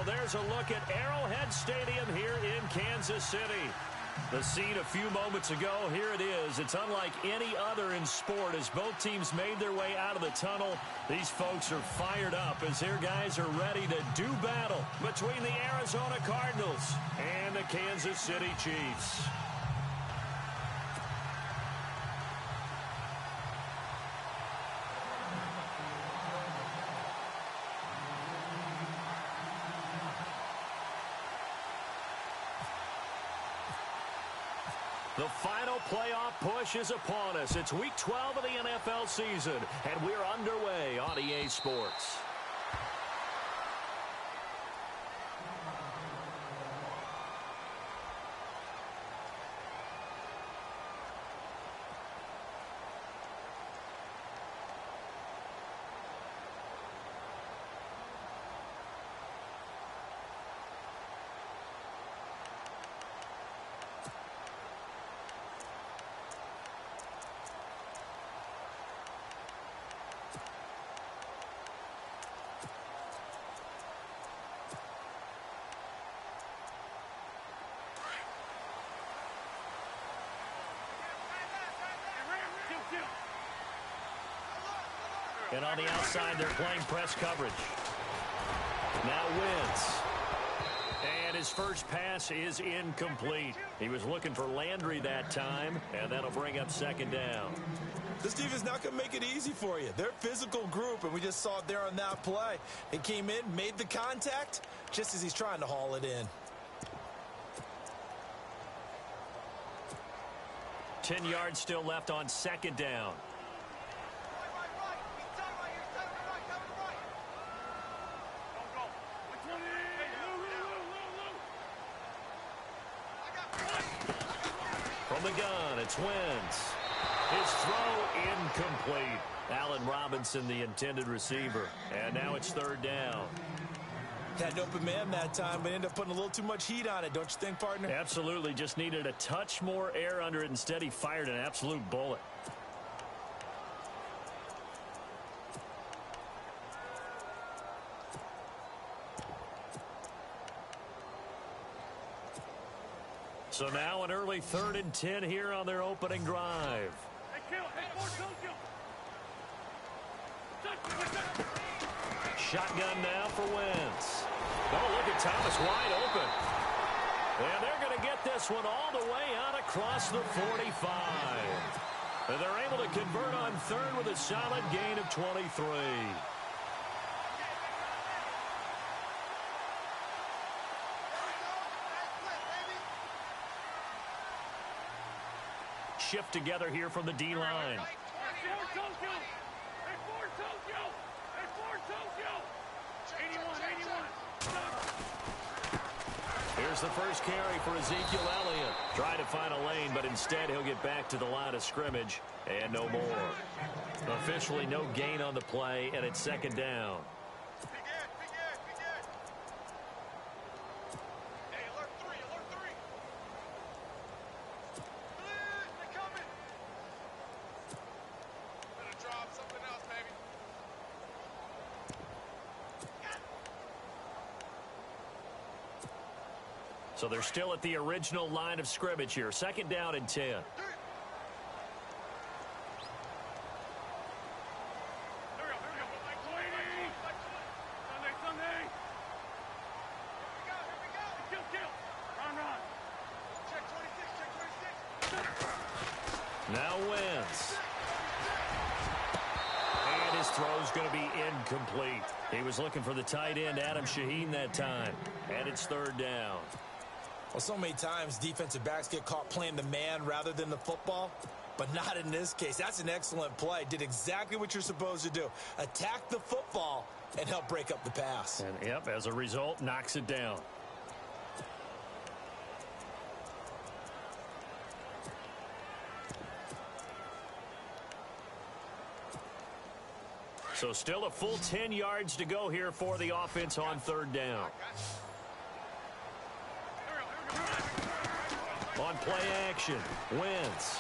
there's a look at Arrowhead Stadium here in Kansas City. The scene a few moments ago, here it is. It's unlike any other in sport as both teams made their way out of the tunnel. These folks are fired up as their guys are ready to do battle between the Arizona Cardinals and the Kansas City Chiefs. The final playoff push is upon us. It's Week 12 of the NFL season, and we're underway on EA Sports. And on the outside, they're playing press coverage. Now Wentz. And his first pass is incomplete. He was looking for Landry that time, and that'll bring up second down. This defense not going to make it easy for you. They're a physical group, and we just saw it there on that play. He came in, made the contact, just as he's trying to haul it in. 10 yards still left on second down. From the gun, it's Wentz. His throw incomplete. Allen Robinson, the intended receiver. And now it's third down. Had an open man that time, but ended up putting a little too much heat on it, don't you think, partner? Absolutely. Just needed a touch more air under it. Instead, he fired an absolute bullet. So now an early 3rd and 10 here on their opening drive. Shotgun now for Wentz. Oh, look at Thomas wide open. And they're going to get this one all the way out across the 45. And they're able to convert on third with a solid gain of 23. Shift together here from the D-line. Here's the first carry for Ezekiel Elliott. Trying to find a lane, but instead he'll get back to the line of scrimmage and no more. Officially no gain on the play, and it's second down. So they're still at the original line of scrimmage here. Second down and 10. Now Wentz. And his throw's going to be incomplete. He was looking for the tight end, Adam Shaheen, that time. And it's third down. Well, so many times defensive backs get caught playing the man rather than the football, but not in this case. That's an excellent play. Did exactly what you're supposed to do. Attack the football and help break up the pass. And, yep, as a result, knocks it down. So still a full 10 yards to go here for the offense on third down. On play action, Wentz.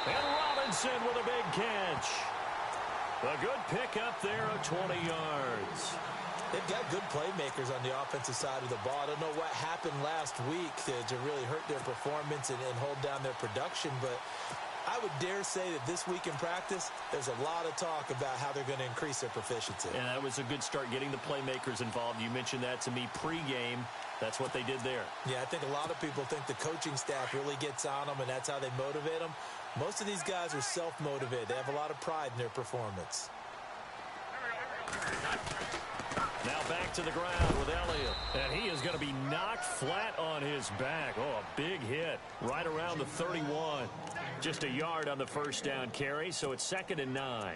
And Robinson with a big catch. A good pickup there of 20 yards. They've good playmakers on the offensive side of the ball. I don't know what happened last week to really hurt their performance and hold down their production, but I would dare say that this week in practice, there's a lot of talk about how they're going to increase their proficiency. And that was a good start, getting the playmakers involved. You mentioned that to me pregame. That's what they did there. Yeah, I think a lot of people think the coaching staff really gets on them, and that's how they motivate them. Most of these guys are self-motivated. They have a lot of pride in their performance. Now back to the ground with Elliott. And he is going to be knocked flat on his back. Oh, a big hit right around the 31. Just a yard on the first down carry, so it's 2nd and 9.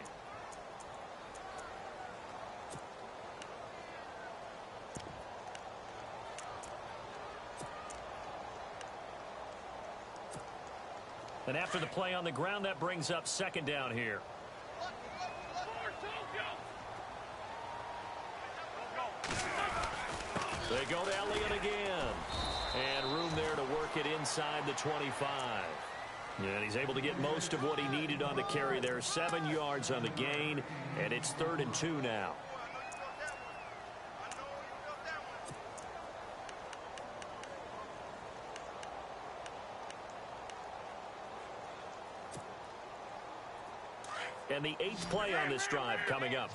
And after the play on the ground, that brings up 2nd down here. They go to Elliott again. And room there to work it inside the 25. And he's able to get most of what he needed on the carry there. 7 yards on the gain, and it's 3rd and 2 now. And the 8th play on this drive coming up.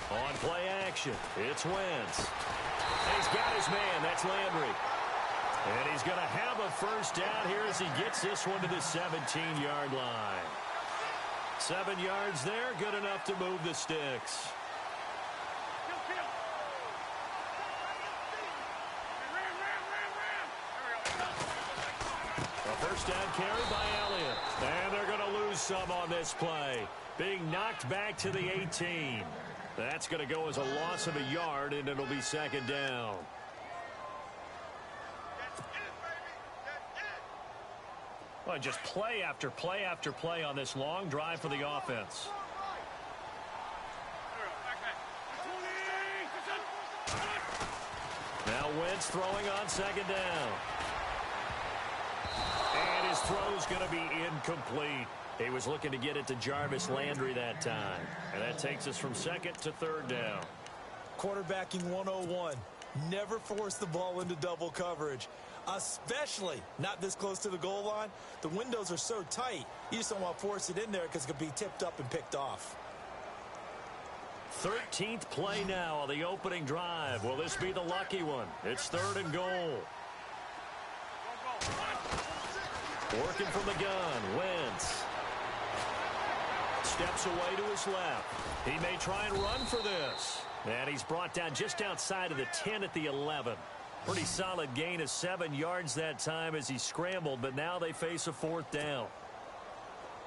On play action, it's Wentz. And he's got his man, that's Landry. And he's going to have a first down here as he gets this one to the 17-yard line. 7 yards there, good enough to move the sticks. A first down carry by Elliott. And they're going to lose some on this play. Being knocked back to the 18. That's going to go as a loss of a yard, and it'll be 2nd down. Well, just play after play after play on this long drive for the offense. Now Wentz throwing on 2nd down. And his throw's going to be incomplete. He was looking to get it to Jarvis Landry that time. And that takes us from 2nd to 3rd down. Quarterbacking 101. Never force the ball into double coverage, especially not this close to the goal line. The windows are so tight, you just don't want to force it in there because it could be tipped up and picked off. 13th play now on the opening drive. Will this be the lucky one? It's 3rd and goal. Working from the gun, Wentz. Steps away to his left. He may try and run for this. And he's brought down just outside of the 10 at the 11. Pretty solid gain of 7 yards that time as he scrambled, but now they face a 4th down.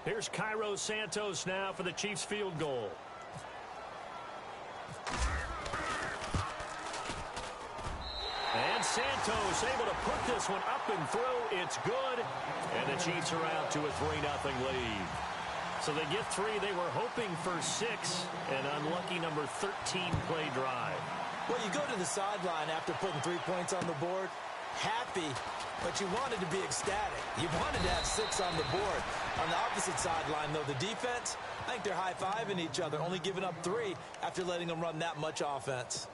Here's Cairo Santos now for the Chiefs field goal. And Santos able to put this one up and through. It's good. And the Chiefs are out to a 3-0 lead. So they get 3. They were hoping for 6. An unlucky number 13 play drive. Well, you go to the sideline after putting 3 points on the board, happy, but you wanted to be ecstatic. You wanted to have 6 on the board. On the opposite sideline, though, the defense, I think they're high-fiving each other, only giving up 3 after letting them run that much offense.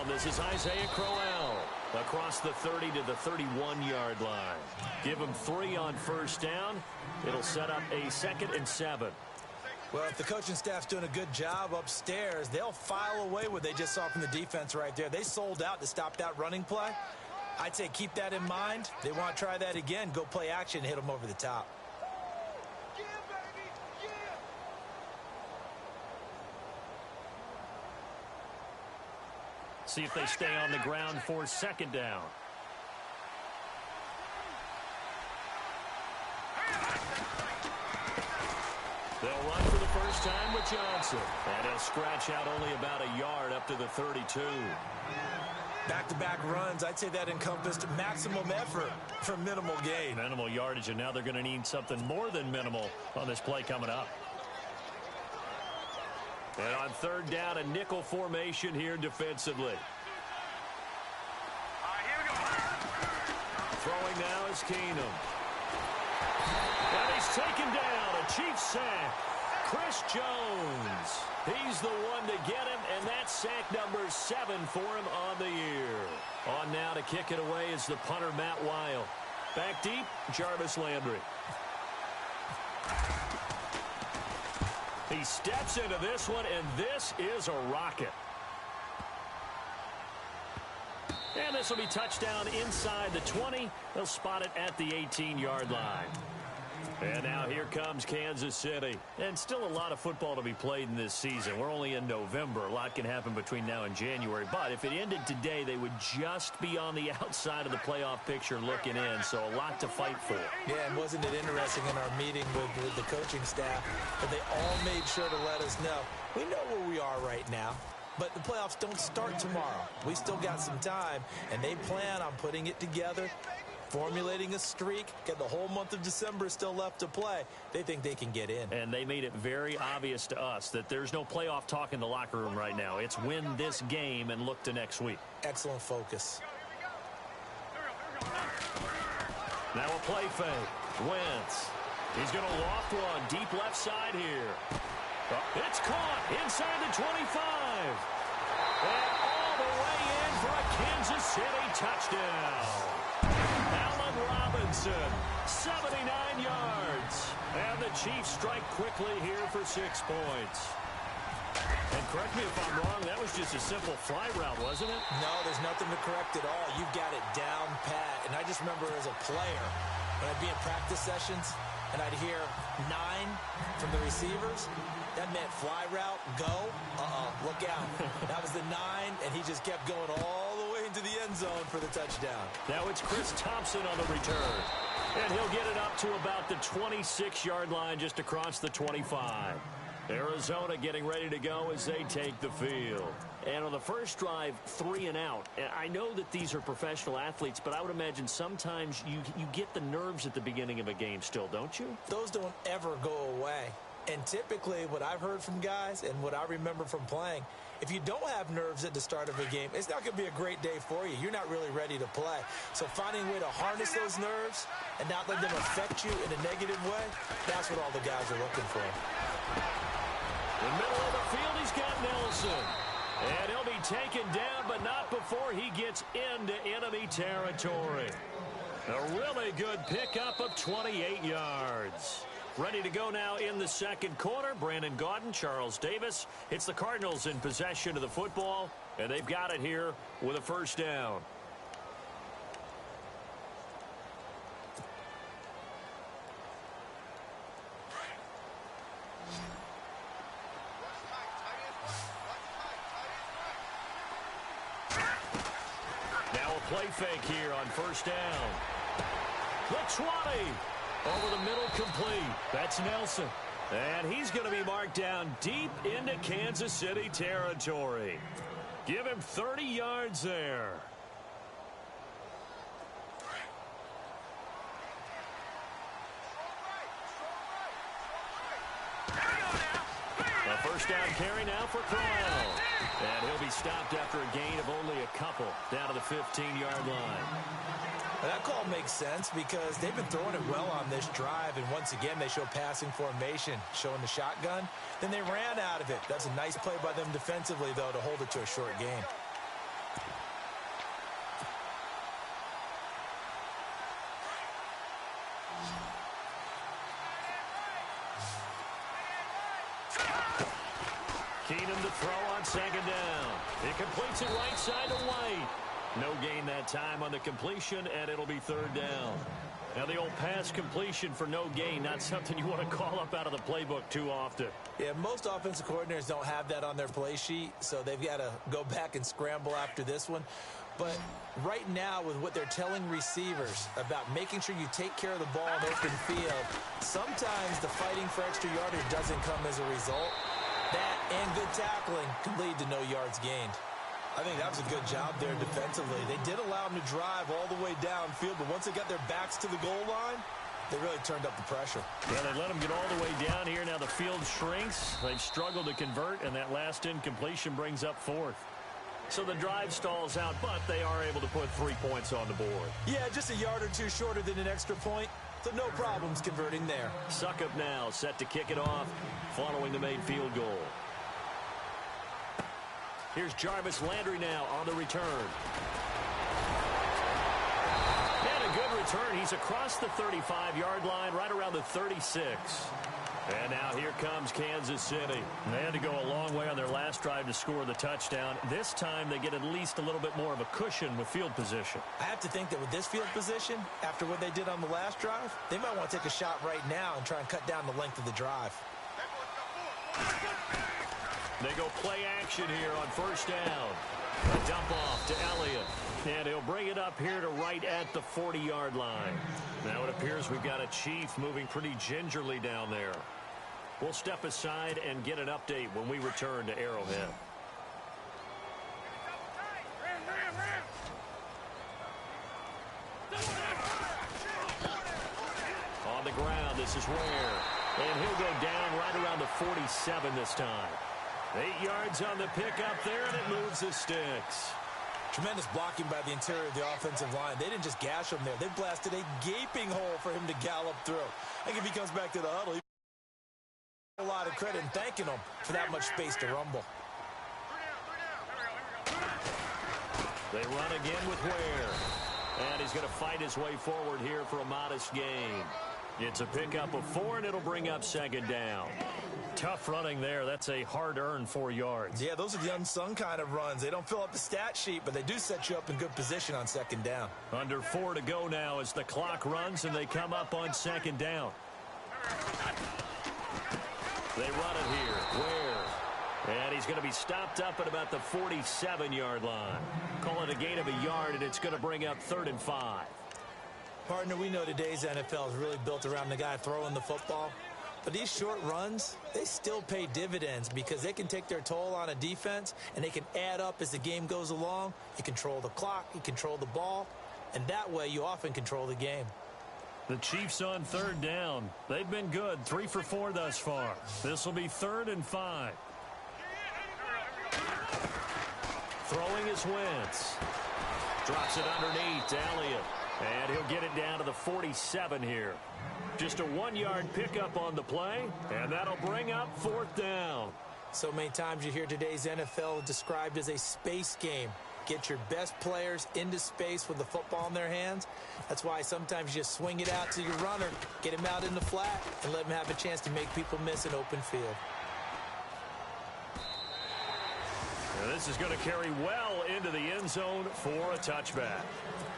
This is Isaiah Crowell across the 30 to the 31-yard line. Give him 3 on first down. It'll set up a 2nd and 7. Well, if the coaching staff's doing a good job upstairs, they'll file away what they just saw from the defense right there. They sold out to stop that running play. I'd say keep that in mind. They want to try that again. Go play action, hit them over the top. See if they stay on the ground for 2nd down. They'll run for the first time with Johnson. And he'll scratch out only about a yard up to the 32. Back-to-back runs, I'd say that encompassed maximum effort for minimal gain. Minimal yardage, and now they're going to need something more than minimal on this play coming up. And on third down, a nickel formation here defensively. Throwing now is Keenum. And he's taken down. A Chiefs sack. Chris Jones. He's the one to get him, and that's sack number 7 for him on the year. On now to kick it away is the punter, Matt Weil. Back deep, Jarvis Landry. He steps into this one, and this is a rocket. And this will be touchdown inside the 20. They'll spot it at the 18-yard line. And now here comes Kansas City. And still a lot of football to be played in this season. We're only in November. A lot can happen between now and January. But if it ended today, they would just be on the outside of the playoff picture looking in. So a lot to fight for. Yeah, and wasn't it interesting in our meeting with the coaching staff that they all made sure to let us know, we know where we are right now. But the playoffs don't start tomorrow. We still got some time, and they plan on putting it together, formulating a streak, get the whole month of December still left to play. They think they can get in. And they made it very obvious to us that there's no playoff talk in the locker room right now. It's win this game and look to next week. Excellent focus. Now a play fake. Wentz. He's going to loft one deep left side here. It's caught inside the 25. And all the way in for a Kansas City touchdown. Allen Robinson, 79 yards. And the Chiefs strike quickly here for 6 points. And correct me if I'm wrong, that was just a simple fly route, wasn't it? No, there's nothing to correct at all. You've got it down pat. And I just remember as a player, when I'd be in practice sessions, and I'd hear 9 from the receivers, that meant fly route, go, look out. That was the 9, and he just kept going all the way into the end zone for the touchdown. Now it's Chris Thompson on the return. And he'll get it up to about the 26-yard line just across the 25. Arizona getting ready to go as they take the field. And on the first drive, 3 and out. And I know that these are professional athletes, but I would imagine sometimes you get the nerves at the beginning of a game still, don't you? Those don't ever go away. And typically what I've heard from guys and what I remember from playing, if you don't have nerves at the start of a game, it's not going to be a great day for you. You're not really ready to play. So finding a way to harness those nerves and not let them affect you in a negative way, that's what all the guys are looking for. In the middle of the field, he's got Nelson. And he'll be taken down, but not before he gets into enemy territory. A really good pickup of 28 yards. Ready to go now in the second quarter. Brandon Gaudin, Charles Davis. It's the Cardinals in possession of the football, and they've got it here with a first down. Now a play fake here on first down. The 20. Over the middle, complete. That's Nelson. And he's going to be marked down deep into Kansas City territory. Give him 30 yards there. A first down carry now for Crowell. And he'll be stopped after a gain of only a couple down to the 15-yard line. Well, that call makes sense because they've been throwing it well on this drive, and once again they show passing formation, showing the shotgun. Then they ran out of it. That's a nice play by them defensively, though, to hold it to a short game. Keenum to throw on second down. He completes it right side to White. No gain that time on the completion, and it'll be third down. Now the old pass completion for no gain, not something you want to call up out of the playbook too often. Yeah, most offensive coordinators don't have that on their play sheet, so they've got to go back and scramble after this one. But right now, with what they're telling receivers about making sure you take care of the ball in open field, sometimes the fighting for extra yardage doesn't come as a result. That and good tackling can lead to no yards gained. I think that was a good job there defensively. They did allow them to drive all the way downfield, but once they got their backs to the goal line, they really turned up the pressure. Yeah, they let them get all the way down here. Now the field shrinks. They've struggled to convert, and that last incompletion brings up fourth. So the drive stalls out, but they are able to put 3 points on the board. Yeah, just a yard or two shorter than an extra point, so no problems converting there. Succop now set to kick it off following the made field goal. Here's Jarvis Landry now on the return. And a good return. He's across the 35-yard line, right around the 36. And now here comes Kansas City. They had to go a long way on their last drive to score the touchdown. This time they get at least a little bit more of a cushion with field position. I have to think that with this field position, after what they did on the last drive, they might want to take a shot right now and try and cut down the length of the drive. They go play action here on first down. A dump off to Elliott. And he'll bring it up here to right at the 40-yard line. Now it appears we've got a Chief moving pretty gingerly down there. We'll step aside and get an update when we return to Arrowhead. On the ground, this is Ware. And he'll go down right around the 47 this time. 8 yards on the pickup there, and it moves the sticks. Tremendous blocking by the interior of the offensive line. They didn't just gash him there. They blasted a gaping hole for him to gallop through. I think if he comes back to the huddle, a lot of credit and thanking him for that much space to rumble. They run again with Ware. And he's going to fight his way forward here for a modest gain. It's a pickup of 4, and it'll bring up second down. Tough running there. That's a hard-earned 4 yards. Yeah, those are the unsung kind of runs. They don't fill up the stat sheet, but they do set you up in good position on second down. Under 4 to go now as the clock runs, and they come up on second down. They run it here. Ware. And he's going to be stopped up at about the 47-yard line. Call it a gain of a yard, and it's going to bring up 3rd and 5. Partner, we know today's NFL is really built around the guy throwing the football. But these short runs, they still pay dividends because they can take their toll on a defense, and they can add up as the game goes along. You control the clock, you control the ball, and that way you often control the game. The Chiefs on 3rd down. They've been good, 3 for 4 thus far. This will be 3rd and 5. Throwing is Wentz. Drops it underneath to Elliott. And he'll get it down to the 47 here. Just a 1-yard pickup on the play, and that'll bring up 4th down. So many times you hear today's NFL described as a space game. Get your best players into space with the football in their hands. That's why sometimes you swing it out to your runner, get him out in the flat, and let him have a chance to make people miss an open field. And this is going to carry well into the end zone for a touchback.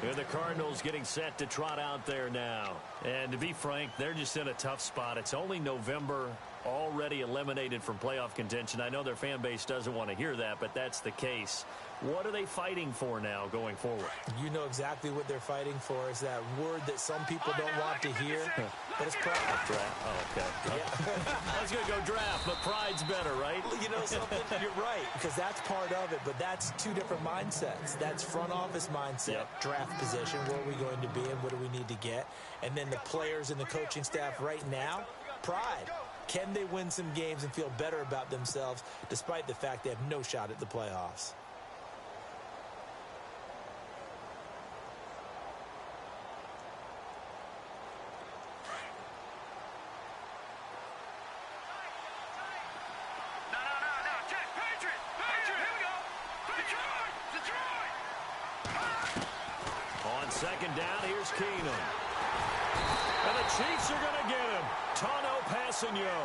And the Cardinals getting set to trot out there now. And to be frank, they're just in a tough spot. It's only November, already eliminated from playoff contention. I know their fan base doesn't want to hear that, but that's the case. What are they fighting for now going forward? You know exactly what they're fighting for. Is that word that some people don't want to hear, but it's pride. Draft. Oh, okay. Yeah. I was going to go draft, but pride's better, right? You know something? You're right, because that's part of it, but that's two different mindsets. That's front office mindset, draft position, where are we going to be and what do we need to get? And then the players and the coaching staff right now, pride. Can they win some games and feel better about themselves despite the fact they have no shot at the playoffs? Second down, here's Keenum. And the Chiefs are going to get him. Tano Passanio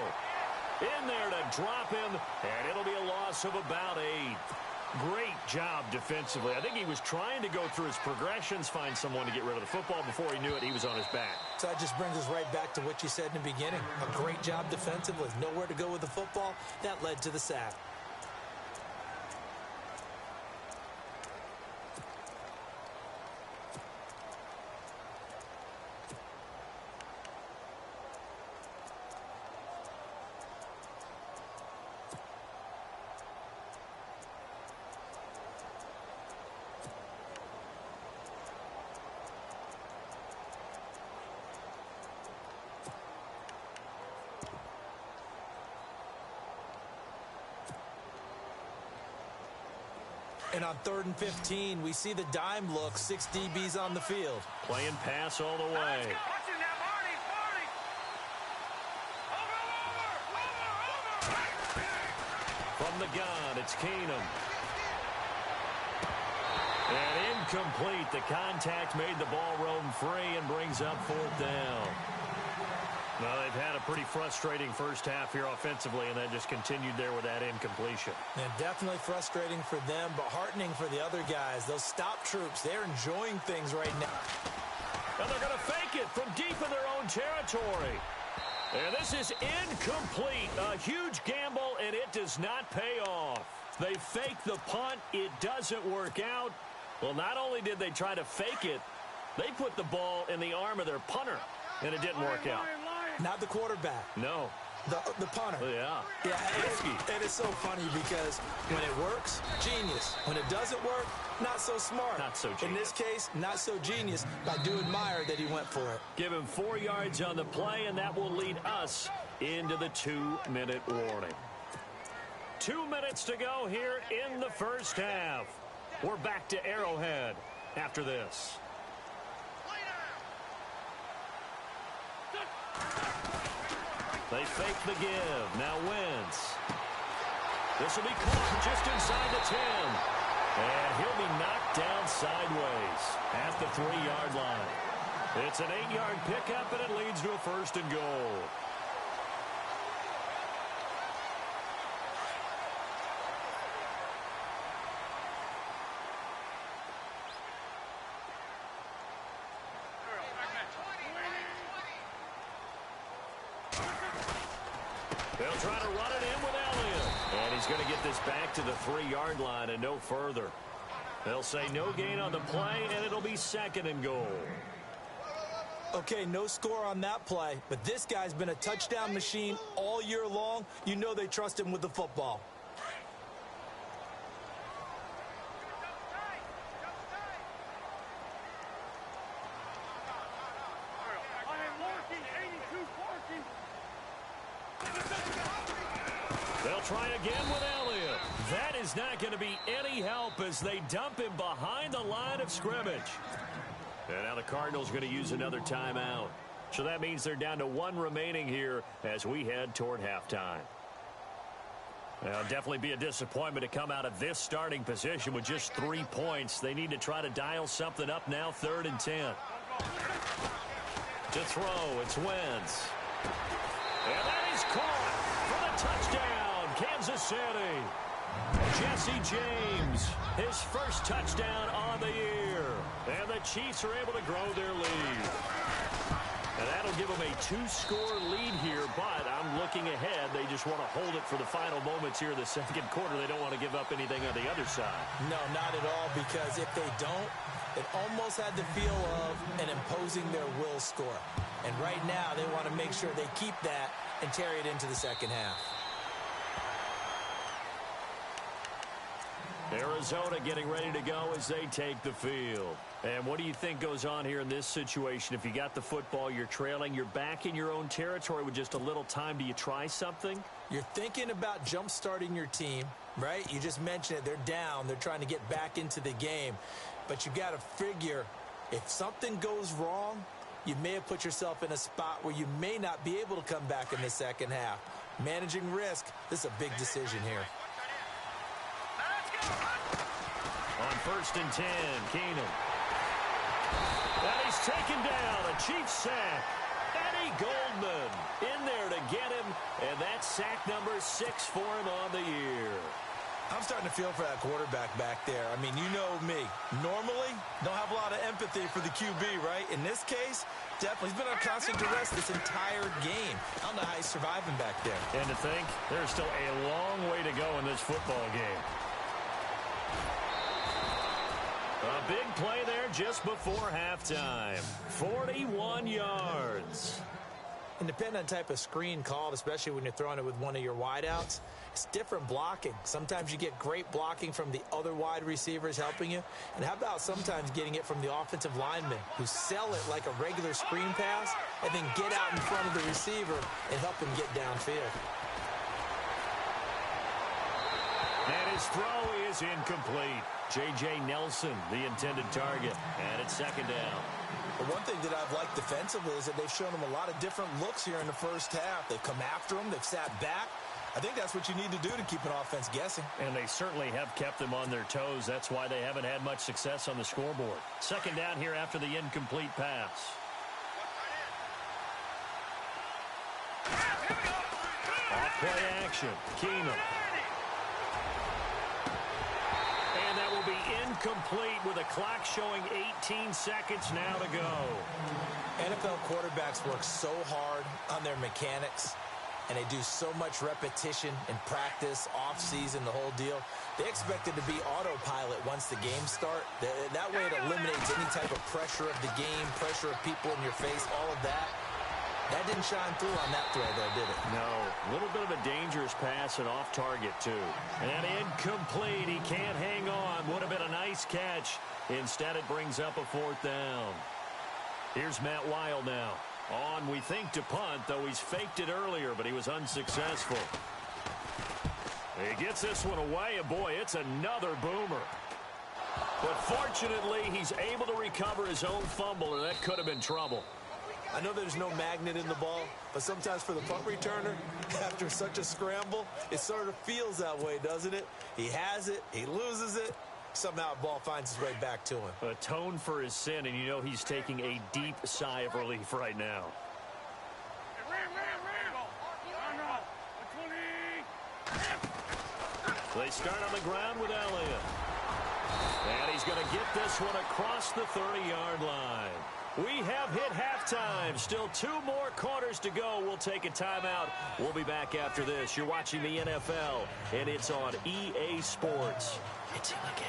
in there to drop him, and it'll be a loss of about 8. Great job defensively. I think he was trying to go through his progressions, find someone to get rid of the football. Before he knew it, he was on his back. So that just brings us right back to what you said in the beginning. A great job defensively. Nowhere to go with the football. That led to the sack. And on 3rd and 15, we see the dime look, 6 DBs on the field. Playing pass all the way. From the gun, it's Keenum. And incomplete. The contact made the ball roam free and brings up 4th down. Well, they've had a pretty frustrating first half here offensively, and that just continued there with that incompletion. And definitely frustrating for them, but heartening for the other guys. Those stop troops, they're enjoying things right now. And they're going to fake it from deep in their own territory. And this is incomplete. A huge gamble, and it does not pay off. They fake the punt. It doesn't work out. Well, not only did they try to fake it, they put the ball in the arm of their punter, and it didn't work out. Not the quarterback. No. The punter. Yeah. Yeah, it is so funny because when it works, genius. When it doesn't work, not so smart. Not so genius. In this case, not so genius. I do admire that he went for it. Give him 4 yards on the play, and that will lead us into the 2-minute warning. 2 minutes to go here in the first half. We're back to Arrowhead after this. They fake the give. Now Wentz. This will be caught just inside the 10. And he'll be knocked down sideways at the 3-yard line. It's an 8-yard pickup, and it leads to a 1st and goal. They'll try to run it in with Elliott. And he's going to get this back to the 3-yard line and no further. They'll say no gain on the play, and it'll be 2nd and goal. Okay, no score on that play, but this guy's been a touchdown machine all year long. You know they trust him with the football. They'll try again with Elliott. That is not going to be any help as they dump him behind the line of scrimmage. And now the Cardinals are going to use another timeout. So that means they're down to 1 remaining here as we head toward halftime. Well, definitely be a disappointment to come out of this starting position with just 3 points. They need to try to dial something up now, 3rd and 10. To throw, it's Wentz. And that is caught for the touchdown, Kansas City. Jesse James, his first touchdown on the year. And the Chiefs are able to grow their lead. And that'll give them a 2-score lead here, but I'm looking ahead. They just want to hold it for the final moments here in the 2nd quarter. They don't want to give up anything on the other side. No, not at all, because if they don't, it almost had the feel of an imposing their will score. And right now, they want to make sure they keep that and carry it into the 2nd half. Arizona getting ready to go as they take the field. And what do you think goes on here in this situation? If you got the football, you're trailing, you're back in your own territory with just a little time. Do you try something? You're thinking about jump-starting your team, right? You just mentioned it. They're down. They're trying to get back into the game. But you got to figure if something goes wrong, you may have put yourself in a spot where you may not be able to come back in the 2nd half. Managing risk, this is a big decision here. On 1st and 10, Keenum. And he's taken down, a Chiefs sack. Eddie Goldman in there to get him, and that's sack number 6 for him on the year. I'm starting to feel for that quarterback back there. I mean, you know me. Normally, don't have a lot of empathy for the QB, right? In this case, definitely. He's been on constant duress this entire game. I don't know how he's surviving back there. And to think, there's still a long way to go in this football game. A big play there just before halftime. 41 yards. And depending on the type of screen called, especially when you're throwing it with one of your wideouts, it's different blocking. Sometimes you get great blocking from the other wide receivers helping you. And how about sometimes getting it from the offensive linemen who sell it like a regular screen pass and then get out in front of the receiver and help him get downfield. And his His throw is incomplete. J.J. Nelson, the intended target, and it's second down. But one thing that I've liked defensively is that they've shown him a lot of different looks here in the first half. They've come after him. They've sat back. I think that's what you need to do to keep an offense guessing. And they certainly have kept them on their toes. That's why they haven't had much success on the scoreboard. Second down here after the incomplete pass. Off-play action. Keenum. And that will be incomplete with a clock showing 18 seconds now to go. NFL quarterbacks work so hard on their mechanics, and they do so much repetition in practice, off-season, the whole deal. They expect it to be autopilot once the games start. That way it eliminates any type of pressure of the game, pressure of people in your face, all of that. That didn't shine through on that throw, though, did it? No. A little bit of a dangerous pass and off target, too. And incomplete. He can't hang on. Would have been a nice catch. Instead, it brings up a fourth down. Here's Matt Weil now. On, we think, to punt, though he's faked it earlier, but he was unsuccessful. He gets this one away, and boy, it's another boomer. But fortunately, he's able to recover his own fumble, and that could have been trouble. I know there's no magnet in the ball, but sometimes for the punt returner, after such a scramble, it sort of feels that way, doesn't it? He has it, he loses it, somehow the ball finds its way back to him. Atone for his sin, and you know he's taking a deep sigh of relief right now. They start on the ground with Elliott. And he's going to get this one across the 30-yard line. We have hit halftime. Still 2 more quarters to go. We'll take a timeout. We'll be back after this. You're watching the NFL, and it's on EA Sports. It's in the game.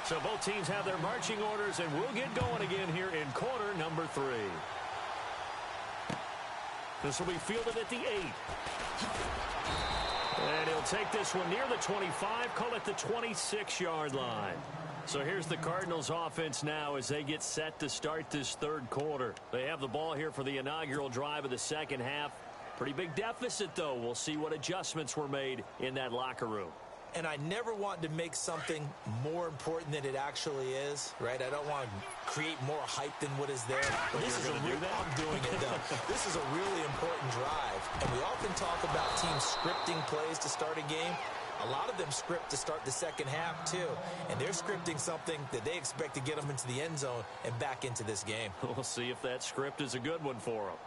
So both teams have their marching orders, and we'll get going again here in quarter number 3. This will be fielded at the 8. And he'll take this one near the 25, call it the 26-yard line. So here's the Cardinals offense now as they get set to start this third quarter. They have the ball here for the inaugural drive of the second half. Pretty big deficit, though. We'll see what adjustments were made in that locker room. And I never want to make something more important than it actually is, right? I don't want to create more hype than what is there. But this is I'm doing it, though. This is a really important drive. And we often talk about teams scripting plays to start a game. A lot of them script to start the second half, too. And they're scripting something that they expect to get them into the end zone and back into this game. We'll see if that script is a good one for them.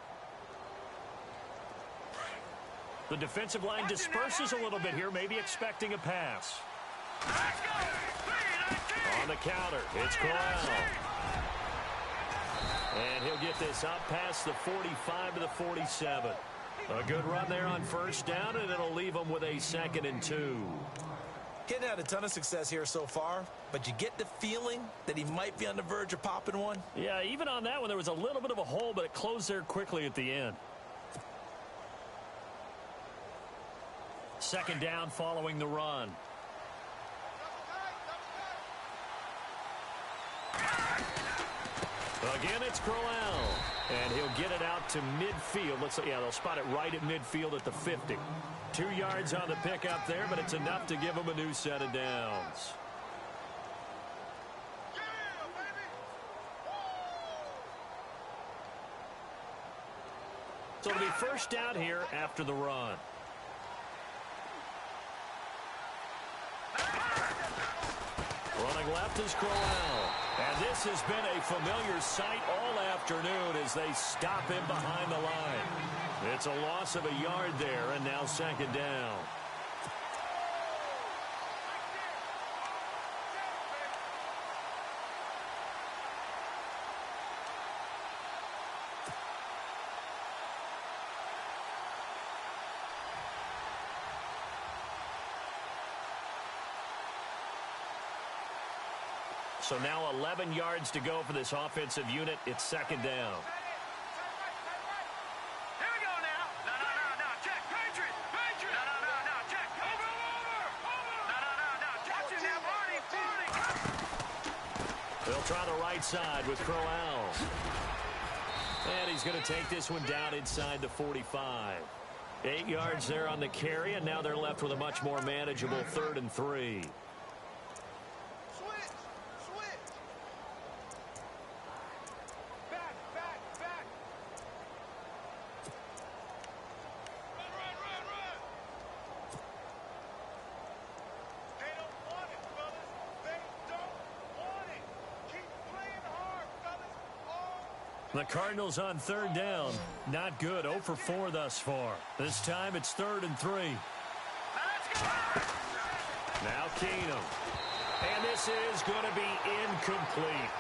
The defensive line disperses a little bit here, maybe expecting a pass. On the counter, it's Corral. And he'll get this up past the 45 to the 47. A good run there on first down, and it'll leave them with a 2nd and 2. Getting had a ton of success here so far, but you get the feeling that he might be on the verge of popping one. Yeah, even on that one, there was a little bit of a hole, but it closed there quickly at the end. Second down following the run. Again, it's Corral. And he'll get it out to midfield. Looks like, yeah, they'll spot it right at midfield at the 50. 2 yards on the pickup there, but it's enough to give him a new set of downs. So it'll be first down here after the run. Running left is Corral. And this has been a familiar sight all afternoon as they stop him behind the line. It's a loss of a yard there, and now second down. So now 11 yards to go for this offensive unit. It's second down. Here we go now. No. Check. Patriot. No. Check. Over. No. Catch it now, Barney. They'll try the right side with Corral. And he's going to take this one down inside the 45. 8 yards there on the carry, and now they're left with a much more manageable 3rd and 3. The Cardinals on 3rd down. Not good. 0 for 4 thus far. This time it's 3rd and 3. Now Keenum. And this is going to be incomplete.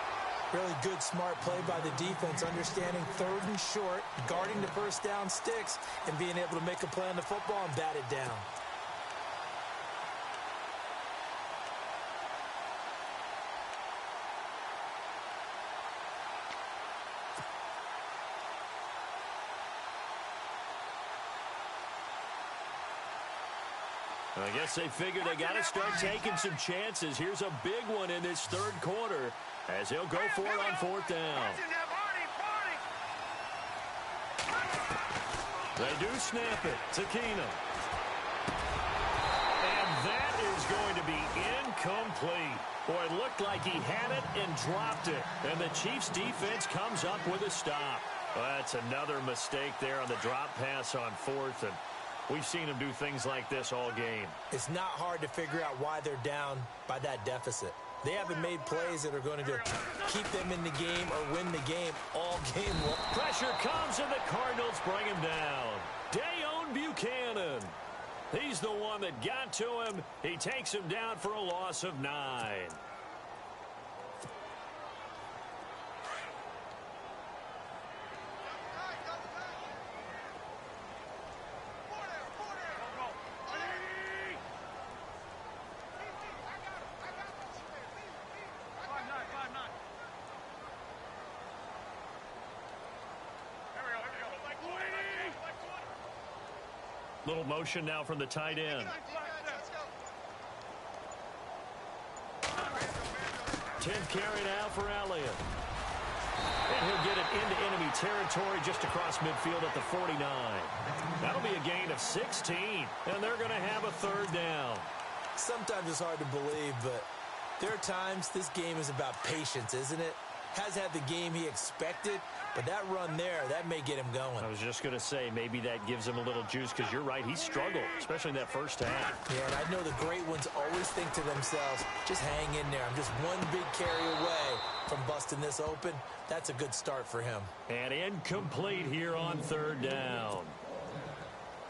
Really good, smart play by the defense, understanding 3rd and short, guarding the first down sticks, and being able to make a play on the football and bat it down. I guess they figured they got to start taking some chances. Here's a big one in this 3rd quarter as he'll go for it on 4th down. They do snap it to Keenum. And that is going to be incomplete. Boy, it looked like he had it and dropped it. And the Chiefs defense comes up with a stop. Well, that's another mistake there on the drop pass on 4th, and we've seen them do things like this all game. It's not hard to figure out why they're down by that deficit. They haven't made plays that are going to keep them in the game or win the game all game long. Pressure comes, and the Cardinals bring him down. Dayon Buchanan. He's the one that got to him. He takes him down for a loss of 9. Little motion now from the tight end. 10th carry now for Elliott. And he'll get it into enemy territory just across midfield at the 49. That'll be a gain of 16, and they're going to have a 3rd down. Sometimes it's hard to believe, but there are times this game is about patience, isn't it? Has had the game he expected, but that run there, that may get him going. I was just going to say, maybe that gives him a little juice, because you're right, he struggled, especially in that first half. Yeah, and I know the great ones always think to themselves, just hang in there. I'm just one big carry away from busting this open. That's a good start for him. And incomplete here on 3rd down.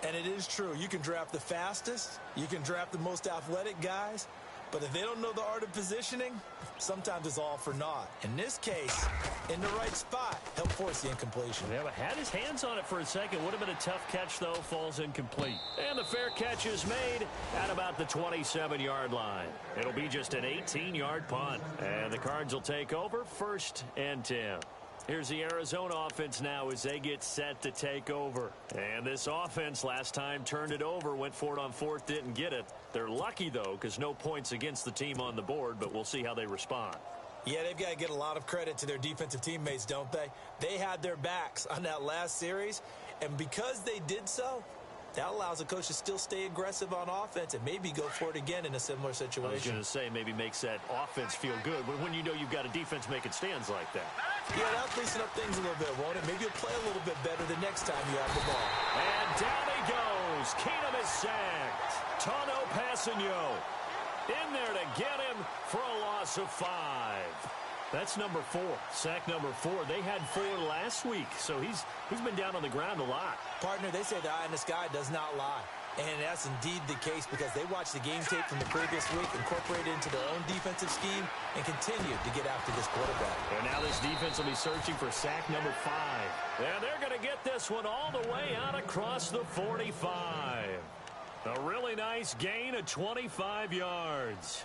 And it is true. You can draft the fastest. You can draft the most athletic guys. But if they don't know the art of positioning, sometimes it's all for naught. In this case, in the right spot, he'll force the incompletion. Yeah, but had his hands on it for a second. Would have been a tough catch, though. Falls incomplete. And the fair catch is made at about the 27-yard line. It'll be just an 18-yard punt. And the Cards will take over 1st and 10. Here's the Arizona offense now as they get set to take over. And this offense last time turned it over, went for it on 4th, didn't get it. They're lucky, though, because no points against the team on the board, but we'll see how they respond. Yeah, they've got to get a lot of credit to their defensive teammates, don't they? They had their backs on that last series, and because they did so, that allows a coach to still stay aggressive on offense and maybe go for it again in a similar situation. I was going to say maybe makes that offense feel good, but when you know you've got a defense making stands like that. Yeah, that'll loosen up things a little bit, won't it? Maybe you'll play a little bit better the next time you have the ball. And down he goes. Keenum is sacked. Tano Passanio in there to get him for a loss of 5. That's number 4. Sack number 4. They had 4 last week, so he's been down on the ground a lot. Partner, they say the eye in the sky does not lie. And that's indeed the case because they watched the game tape from the previous week, incorporated it into their own defensive scheme, and continued to get after this quarterback. And now this defense will be searching for sack number 5. And they're going to get this one all the way out across the 45. A really nice gain of 25 yards.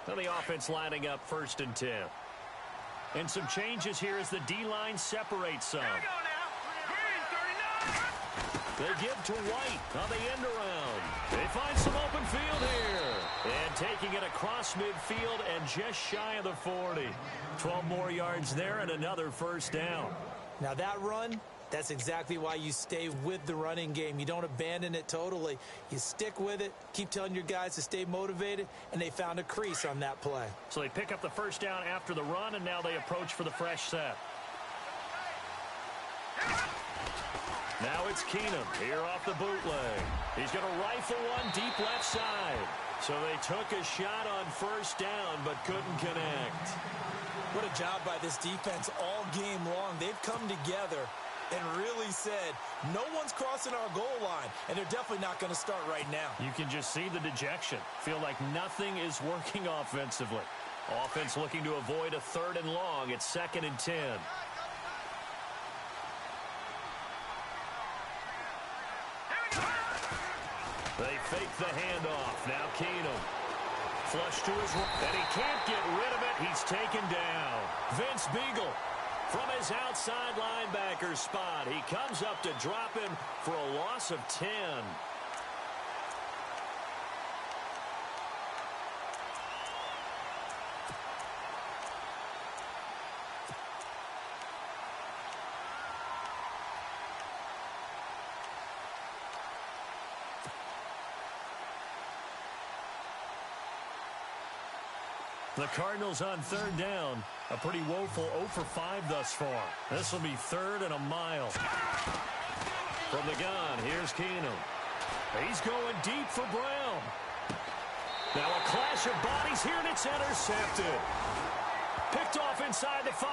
Now the offense lining up 1st and 10. And some changes here as the D-line separates some. They give to White on the end around. They find some open field here. And taking it across midfield and just shy of the 40. 12 more yards there and another 1st down. Now that run, That's exactly why you stay with the running game. You don't abandon it totally. You stick with it, keep telling your guys to stay motivated, and they found a crease on that play. So they pick up the first down after the run, and now they approach for the fresh set. Now it's Keenum here off the bootleg. He's going to rifle one deep left side. So they took a shot on first down but couldn't connect. What a job by this defense all game long. They've come together and really said, no one's crossing our goal line, and they're definitely not going to start right now. You can just see the dejection. Feel like nothing is working offensively. Offense looking to avoid a 3rd and long. It's 2nd and 10. They fake the handoff. Now Keenum. Flush to his right. And he can't get rid of it. He's taken down. Vince Beagle from his outside linebacker spot. He comes up to drop him for a loss of 10. The Cardinals on 3rd down. A pretty woeful 0 for 5 thus far. This will be 3rd and a mile. From the gun, here's Keenum. He's going deep for Brown. Now a clash of bodies here, and it's intercepted. Picked off inside the 5.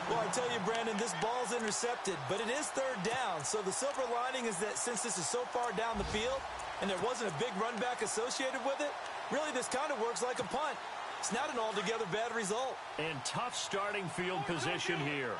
Well, I tell you, Brandon, this ball's intercepted, but it is 3rd down. So the silver lining is that since this is so far down the field and there wasn't a big run back associated with it, really this kind of works like a punt. It's not an altogether bad result. And tough starting field position here.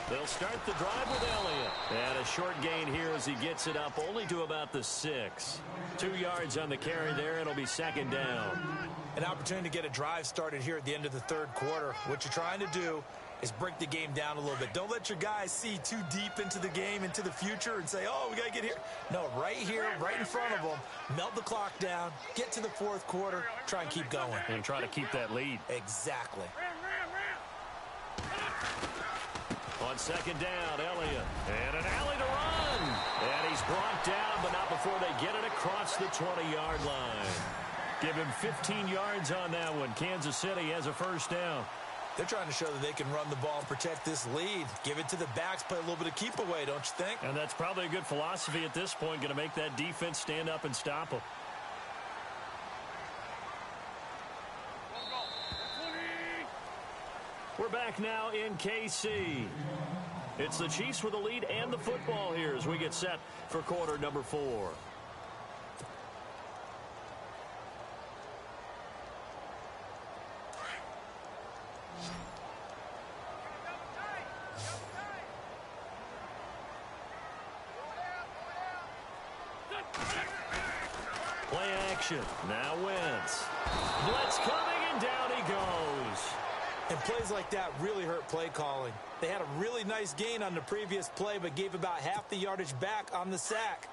They'll start the drive with Elliott. And a short gain here as he gets it up only to about the 6. 2 yards on the carry there. It'll be 2nd down. An opportunity to get a drive started here at the end of the 3rd quarter. What you're trying to do is break the game down a little bit. Don't let your guys see too deep into the game, into the future, and say, oh, we got to get here. No, right here, right in front of them, melt the clock down, get to the 4th quarter, try and keep going. And try to keep that lead. Exactly. On 2nd down, Elliott. And an alley to run. And he's brought down, but not before they get it across the 20-yard line. Give him 15 yards on that one. Kansas City has a first down. They're trying to show that they can run the ball and protect this lead. Give it to the backs, play a little bit of keep away, don't you think? And that's probably a good philosophy at this point, going to make that defense stand up and stop them. We're back now in KC. It's the Chiefs with the lead and the football here as we get set for quarter number 4. Play action. Now Wentz. Blitz coming, and down he goes. And plays like that really hurt play calling. They had a really nice gain on the previous play, but gave about half the yardage back on the sack.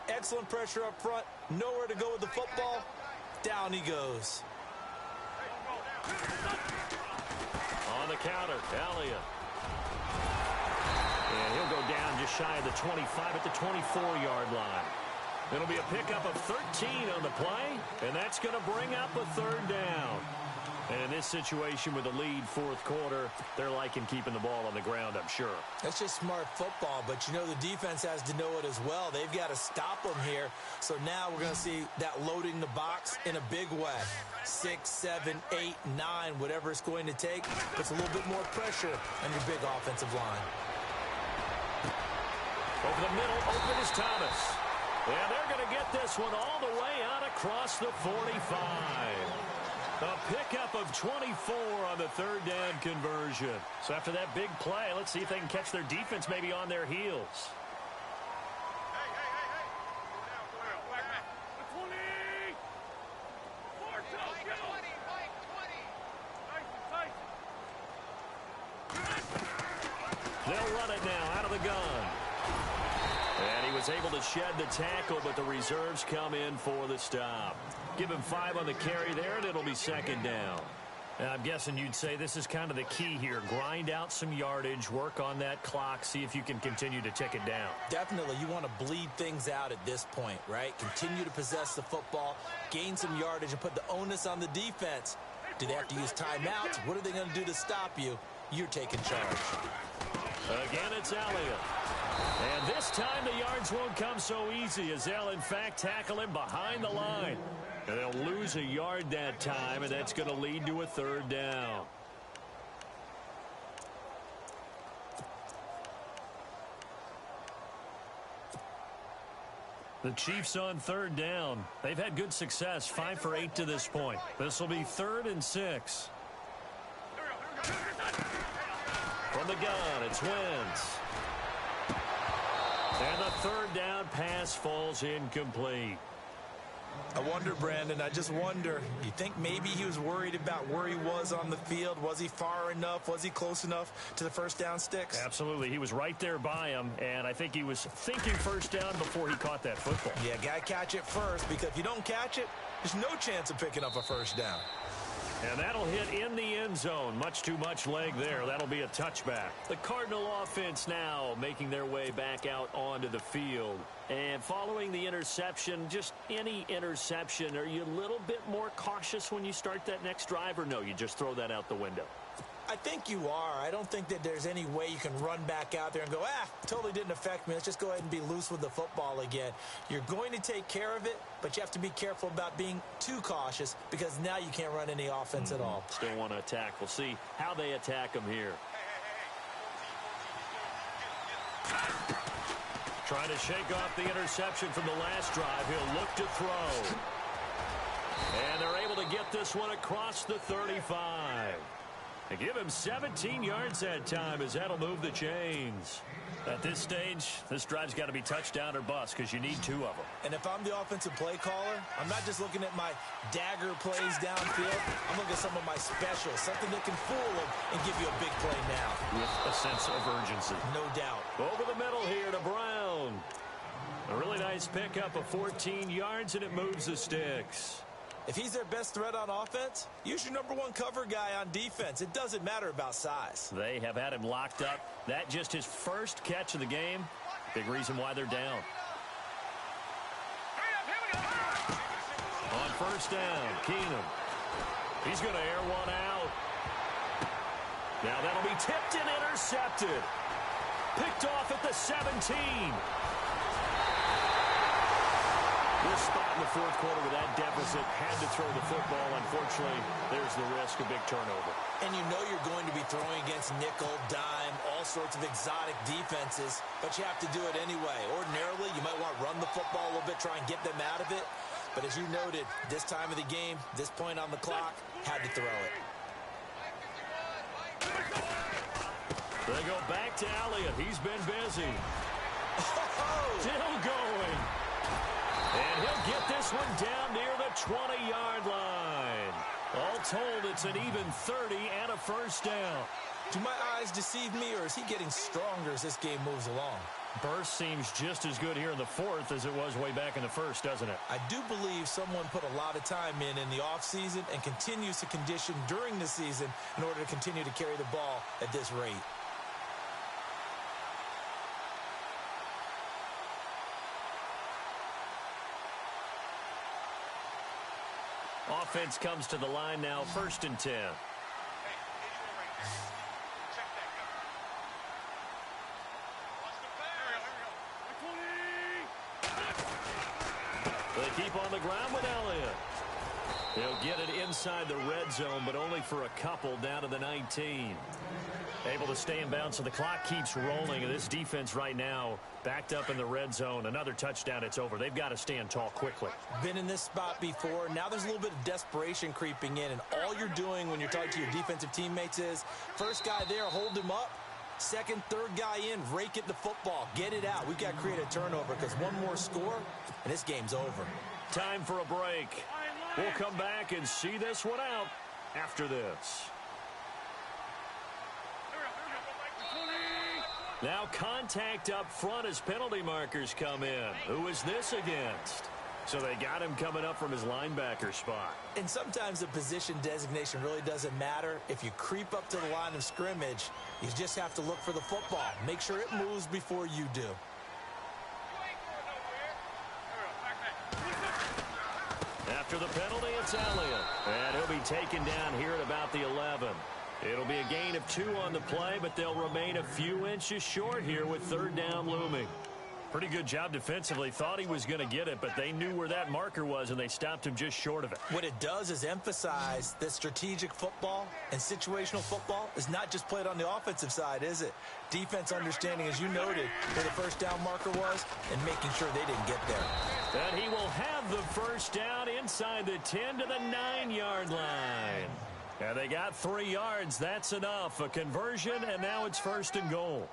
Excellent pressure up front. Nowhere to go with the football. Down he goes. On the counter, Elliott. And he'll go down just shy of the 25 at the 24-yard line. It'll be a pickup of 13 on the play, and that's going to bring up a 3rd down. And in this situation with the lead 4th quarter, they're liking keeping the ball on the ground, I'm sure. That's just smart football, but you know the defense has to know it as well. They've got to stop them here. So now we're going to see that loading the box in a big way. 6, 7, 8, 9, whatever it's going to take. Puts a little bit more pressure on your big offensive line. Over the middle, open is Thomas. And they're going to get this one all the way out across the 45. A pickup of 24 on the 3rd down conversion. So after that big play, let's see if they can catch their defense maybe on their heels. They'll run it now out of the gun. And he was able to shed the tackle, but the reserves come in for the stop. Give him 5 on the carry there, and it'll be 2nd down. I'm guessing you'd say this is kind of the key here. Grind out some yardage, work on that clock, see if you can continue to tick it down. Definitely, you want to bleed things out at this point, right? Continue to possess the football, gain some yardage, and put the onus on the defense. Do they have to use timeouts? What are they going to do to stop you? You're taking charge. Again, it's Elliott. And this time the yards won't come so easy as they'll, in fact, tackle him behind the line. And they'll lose a yard that time, and that's going to lead to a third down. The Chiefs on third down. They've had good success, 5 for 8 to this point. This will be 3rd and 6. From the gun, it's Wentz. And the third down pass falls incomplete. I wonder, Brandon, I just wonder, you think maybe he was worried about where he was on the field? Was he far enough? Was he close enough to the first down sticks? Absolutely. He was right there by him, and I think he was thinking first down before he caught that football. Yeah, got to catch it first, because if you don't catch it, there's no chance of picking up a first down. And that'll hit in the end zone. Much too much leg there. That'll be a touchback. The Cardinal offense now making their way back out onto the field. And following the interception, just any interception, are you a little bit more cautious when you start that next drive, or no, you just throw that out the window? I think you are. I don't think that there's any way you can run back out there and go, totally didn't affect me. Let's just go ahead and be loose with the football again. You're going to take care of it, but you have to be careful about being too cautious because now you can't run any offense at all. Still want to attack. We'll see how they attack him here. Trying to shake off the interception from the last drive. He'll look to throw. And they're able to get this one across the 35. They give him 17 yards that time as that'll move the chains. At this stage, this drive's got to be touchdown or bust because you need 2 of them. And if I'm the offensive play caller, I'm not just looking at my dagger plays downfield. I'm looking at some of my specials, something that can fool them and give you a big play now. With a sense of urgency. No doubt. Over the middle here to Brown. A really nice pickup of 14 yards, and it moves the sticks. If he's their best threat on offense, use your #1 cover guy on defense. It doesn't matter about size. They have had him locked up. That just his first catch of the game. Big reason why they're down. On first down, Keenum. He's going to air one out. Now that'll be tipped and intercepted. Picked off at the 17. This spot in the fourth quarter with that deficit, had to throw the football. Unfortunately, there's the risk of big turnover. And you know you're going to be throwing against nickel, dime, all sorts of exotic defenses, but you have to do it anyway. Ordinarily, you might want to run the football a little bit, try and get them out of it. But as you noted, this time of the game, this point on the clock, had to throw it. They go back to Elliott. He's been busy. Still going. And he'll get this one down near the 20-yard line. All told, it's an even 30 and a first down. Do my eyes deceive me, or is he getting stronger as this game moves along? Burst seems just as good here in the fourth as it was way back in the first, doesn't it? I do believe someone put a lot of time in the offseason and continues to condition during the season in order to continue to carry the ball at this rate. Offense comes to the line now, 1st and 10. They keep on the ground with Elliott. He'll get it inside the red zone, but only for a couple down to the 19. Able to stay in bounds, so the clock keeps rolling. And this defense right now backed up in the red zone. Another touchdown, it's over. They've got to stand tall quickly. Been in this spot before. Now there's a little bit of desperation creeping in, and all you're doing when you're talking to your defensive teammates is first guy there, hold him up. Second, third guy in, rake at the football. Get it out. We've got to create a turnover because one more score, and this game's over. Time for a break. We'll come back and see this one out after this. Now contact up front as penalty markers come in. Who is this against? So they got him coming up from his linebacker spot. And sometimes the position designation really doesn't matter. If you creep up to the line of scrimmage, you just have to look for the football. Make sure it moves before you do. After the penalty, it's Elliott. And he'll be taken down here at about the 11. It'll be a gain of 2 on the play, but they'll remain a few inches short here with 3rd down looming. Pretty good job defensively. Thought he was going to get it, but they knew where that marker was, and they stopped him just short of it. What it does is emphasize that strategic football and situational football is not just played on the offensive side, is it? Defense understanding, as you noted, where the 1st down marker was and making sure they didn't get there. And he will have the 1st down inside the 10 to the 9-yard line. And they got 3 yards. That's enough. A conversion, and now it's 1st and goal.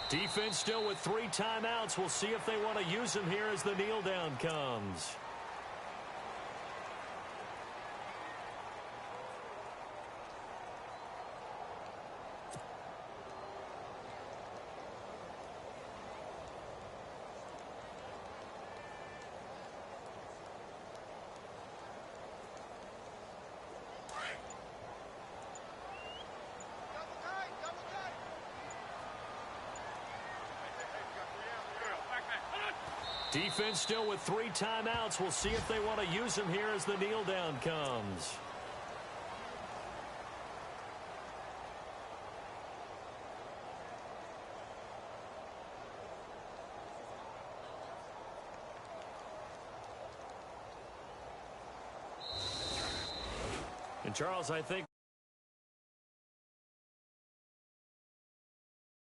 Defense still with 3 timeouts. We'll see if they want to use them here as the kneel down comes. Defense still with 3 timeouts. We'll see if they want to use them here as the kneel down comes. And Charles, I think